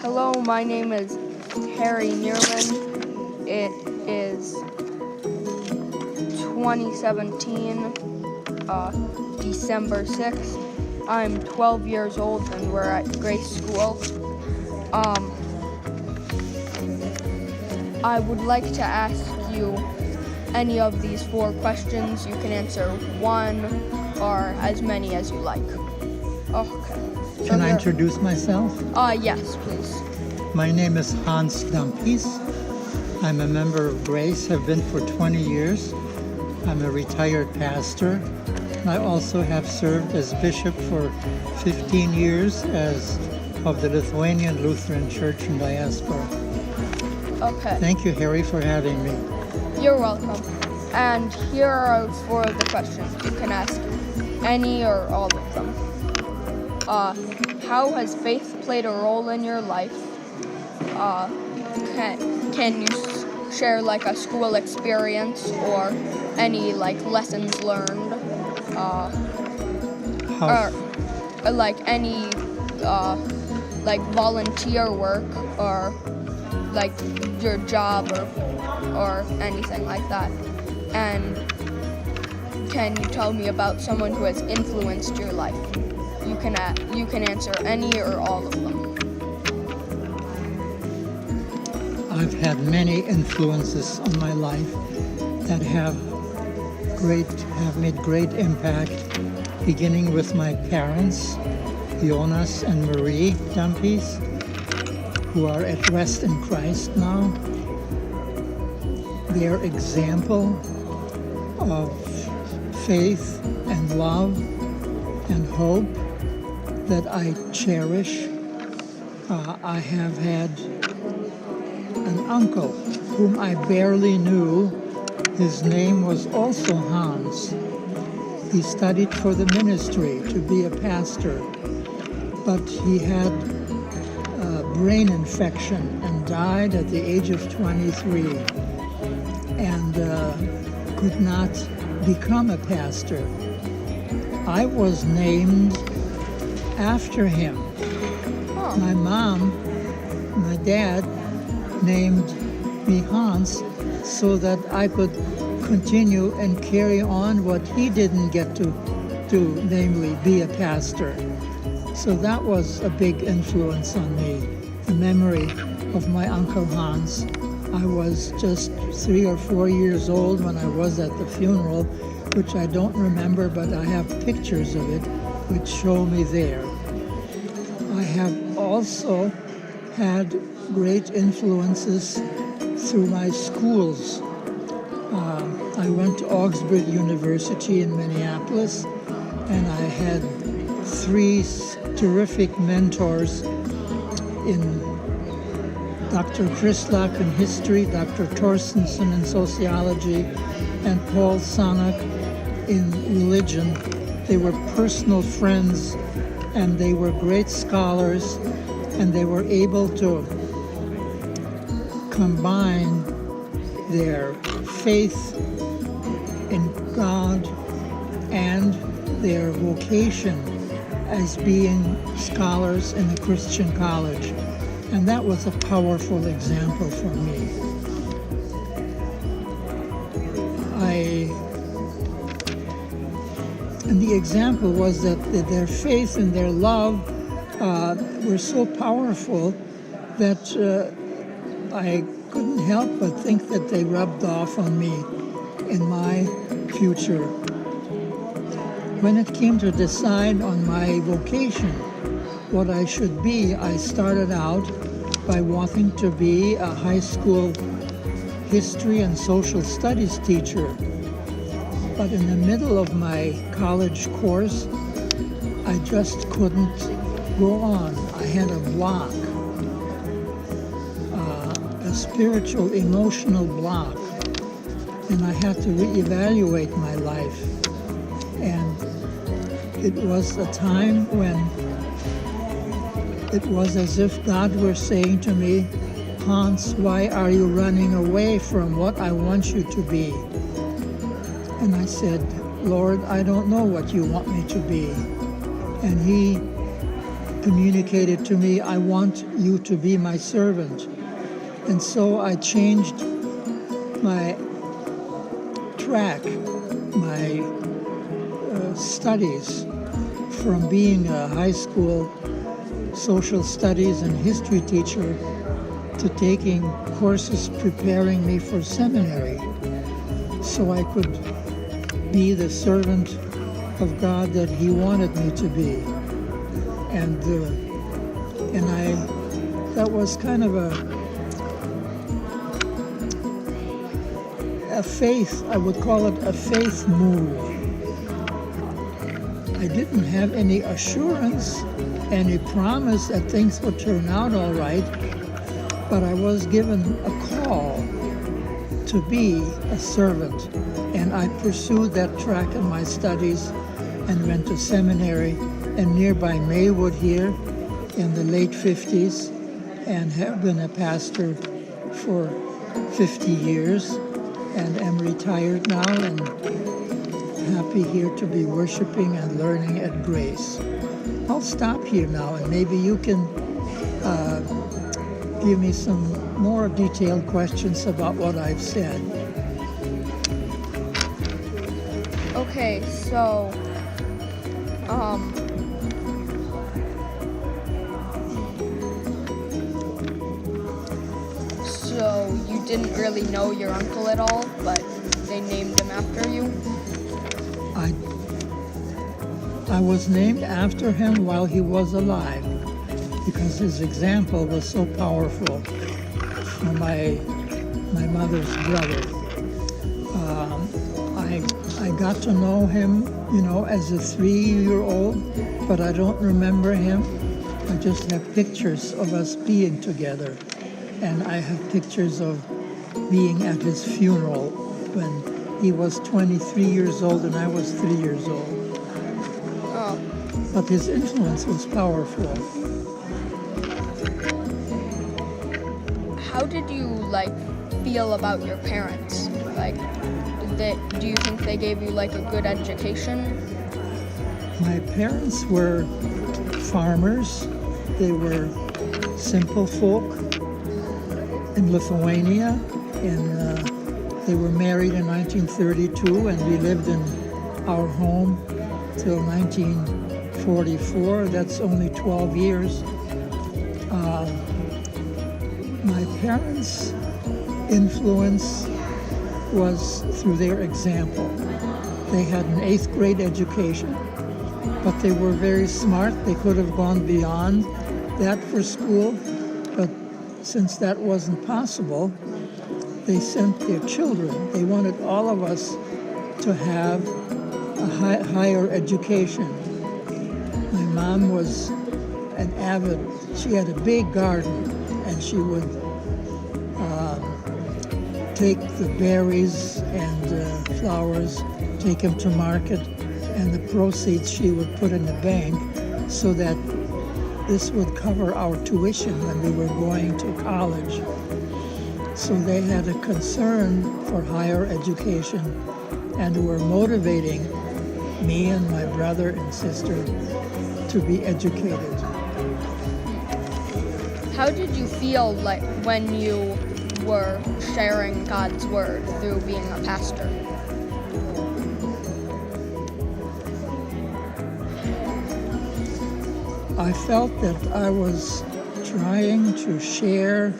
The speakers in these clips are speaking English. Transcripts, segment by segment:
Hello, my name is Harry Neerman. It is 2017, December 6th. I'm 12 years old and we're at Grace School. I would like to ask you any of these 4 questions. You can answer one or as many as you like. Okay. Can I introduce myself? Yes, please. My name is Hans Dumpys. I'm a member of Grace, have been for 20 years. I'm a retired pastor. I also have served as bishop for 15 years of the Lithuanian Lutheran Church in diaspora. Okay. Thank you, Harry, for having me. You're welcome. And here are 4 of the questions. You can ask any or all of them. How has faith played a role in your life? Can you share like a school experience or any like lessons learned? Or like any like volunteer work or like your job or anything like that. And can you tell me about someone who has influenced your life? You can answer any or all of them. I've had many influences on my life that have made great impact, beginning with my parents, Jonas and Marie Dumpys, who are at rest in Christ now. Their example of faith and love and hope that I cherish. I have had an uncle whom I barely knew. His name was also Hans. He studied for the ministry to be a pastor, but he had a brain infection and died at the age of 23 and could not become a pastor. I was named after him. Oh. My mom, my dad, named me Hans so that I could continue and carry on what he didn't get to do, namely be a pastor. So that was a big influence on me, the memory of my Uncle Hans. I was just 3 or 4 years old when I was at the funeral, which I don't remember, but I have pictures of it which show me there. I have also had great influences through my schools. I went to Augsburg University in Minneapolis, and I had 3 terrific mentors in Dr. Krislak in history, Dr. Torstensen in sociology, and Paul Sanak in religion. They were personal friends, and they were great scholars, and they were able to combine their faith in God and their vocation as being scholars in a Christian college. And that was a powerful example for me. And the example was that their faith and their love were so powerful that I couldn't help but think that they rubbed off on me in my future. When it came to decide on my vocation, what I should be, I started out by wanting to be a high school history and social studies teacher. But in the middle of my college course, I just couldn't go on. I had a block, a spiritual, emotional block, and I had to reevaluate my life. And it was a time when it was as if God were saying to me, Hans, why are you running away from what I want you to be? And I said, Lord, I don't know what you want me to be. And he communicated to me, I want you to be my servant. And so I changed my track, my studies, from being a high school social studies and history teacher to taking courses preparing me for seminary so I could be the servant of God that He wanted me to be. And that was kind of a faith, I would call it a faith move. I didn't have any assurance, any promise that things would turn out all right, but I was given a call to be a servant, and I pursued that track in my studies and went to seminary in nearby Maywood here in the late 50s, and have been a pastor for 50 years, and am retired now and happy here to be worshiping and learning at Grace. I'll stop here now, and maybe you can give me some more detailed questions about what I've said. Okay, so you didn't really know your uncle at all, but they named him after you? I was named after him while he was alive because his example was so powerful for my mother's brother. I got to know him, as a 3-year-old, but I don't remember him. I just have pictures of us being together. And I have pictures of being at his funeral when he was 23 years old and I was 3 years old. Oh. But his influence was powerful. How did you, feel about your parents? Do you think they gave you, a good education? My parents were farmers. They were simple folk in Lithuania, and they were married in 1932, and we lived in our home till 1944. That's only 12 years. My parents' influence was through their example. They had an 8th grade education, but they were very smart. They could have gone beyond that for school, but since that wasn't possible, they sent their children. They wanted all of us to have a higher education. My mom was an avid, she had a big garden, and she would take the berries and flowers, take them to market, and the proceeds she would put in the bank so that this would cover our tuition when we were going to college. So they had a concern for higher education and were motivating me and my brother and sister to be educated. How did you feel when you were sharing God's word through being a pastor? I felt that I was trying to share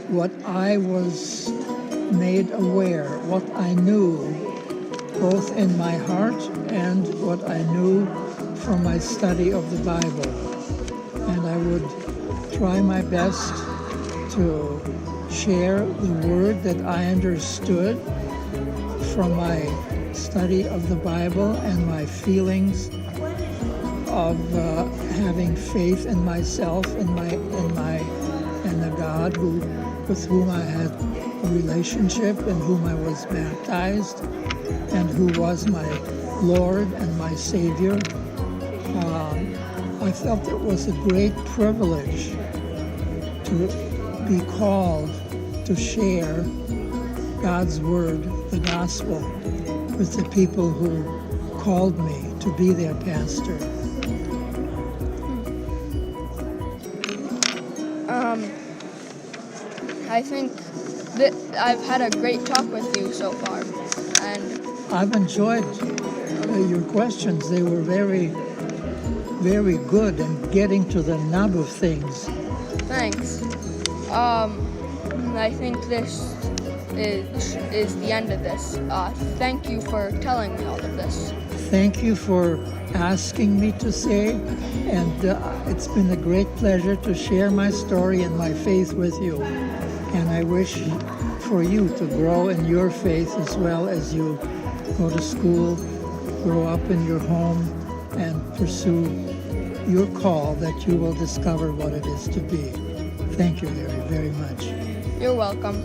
what I was made aware, what I knew, both in my heart and what I knew from my study of the Bible. And I would try my best to share the word that I understood from my study of the Bible and my feelings of having faith in myself and the God with whom I had a relationship and whom I was baptized and who was my Lord and my Savior. I felt it was a great privilege to be called to share God's word, the gospel, with the people who called me to be their pastor. I think that I've had a great talk with you so far, and I've enjoyed your questions. They were very, very good and getting to the nub of things. thanks. I think this is the end of this. Thank you for telling me all of this. Thank you for asking me to say, and it's been a great pleasure to share my story and my faith with you. And I wish for you to grow in your faith as well as you go to school, grow up in your home, and pursue your call, that you will discover what it is to be. Thank you very, very much. You're welcome.